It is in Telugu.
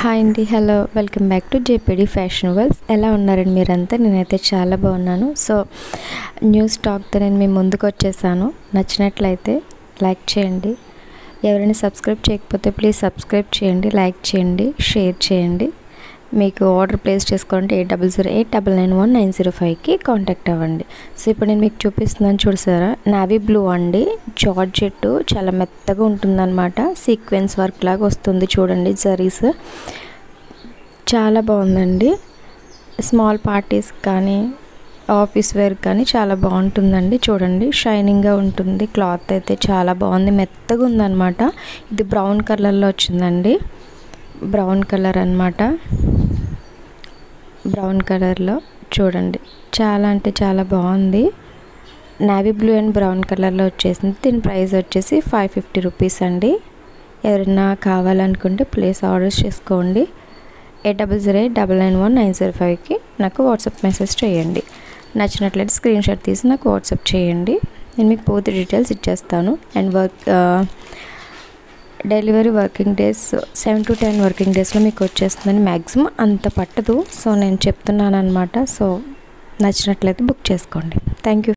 హాయ్ అండి, hello, welcome back to JPD fashion world. ఎలా ఉన్నారండి మీరంతా? నేనైతే చాలా బాగున్నాను. సో న్యూ స్టాక్తో నేను మీ ముందుకు వచ్చేసాను. నచ్చినట్లయితే లైక్ చేయండి. ఎవరైనా సబ్స్క్రైబ్ చేయకపోతే ప్లీజ్ సబ్స్క్రైబ్ చేయండి, లైక్ చేయండి, షేర్ చేయండి. మీకు ఆర్డర్ ప్లేస్ చేసుకోవాలంటే 8008999190 కాంటాక్ట్ అవ్వండి. సో ఇప్పుడు నేను మీకు చూపిస్తున్నాను, చూసారా, నావీ బ్లూ అండి, జార్జెట్, చాలా మెత్తగా ఉంటుందన్నమాట. సీక్వెన్స్ వర్క్ లాగా వస్తుంది చూడండి, జరీస్ చాలా బాగుందండి. స్మాల్ పార్టీస్ కానీ ఆఫీస్ వేర్ కానీ చాలా బాగుంటుందండి. చూడండి, షైనింగ్గా ఉంటుంది. క్లాత్ అయితే చాలా బాగుంది, మెత్తగా ఉందన్నమాట. ఇది బ్రౌన్ కలర్లో వచ్చిందండి, బ్రౌన్ కలర్ అన్నమాట. బ్రౌన్ కలర్లో చూడండి, చాలా అంటే చాలా బాగుంది. నావీ బ్లూ అండ్ బ్రౌన్ కలర్లో వచ్చేసింది. దీని ప్రైస్ వచ్చేసి 550 రూపీస్ అండి. ఎవరైనా కావాలనుకుంటే ప్లీజ్ ఆర్డర్స్ చేసుకోండి. 8008999190 నాకు వాట్సాప్ మెసేజ్ చేయండి. నచ్చినట్లయితే స్క్రీన్ షాట్ తీసి నాకు వాట్సాప్ చేయండి. నేను మీకు పూర్తి డీటెయిల్స్ ఇచ్చేస్తాను. And delivery working days 7 to 10 working డేస్లో మీకు వచ్చేస్తుందని, మ్యాక్సిమం అంత పట్టదు. సో నేను చెప్తున్నాను అనమాట. సో నచ్చినట్లయితే బుక్ చేసుకోండి. Thank you.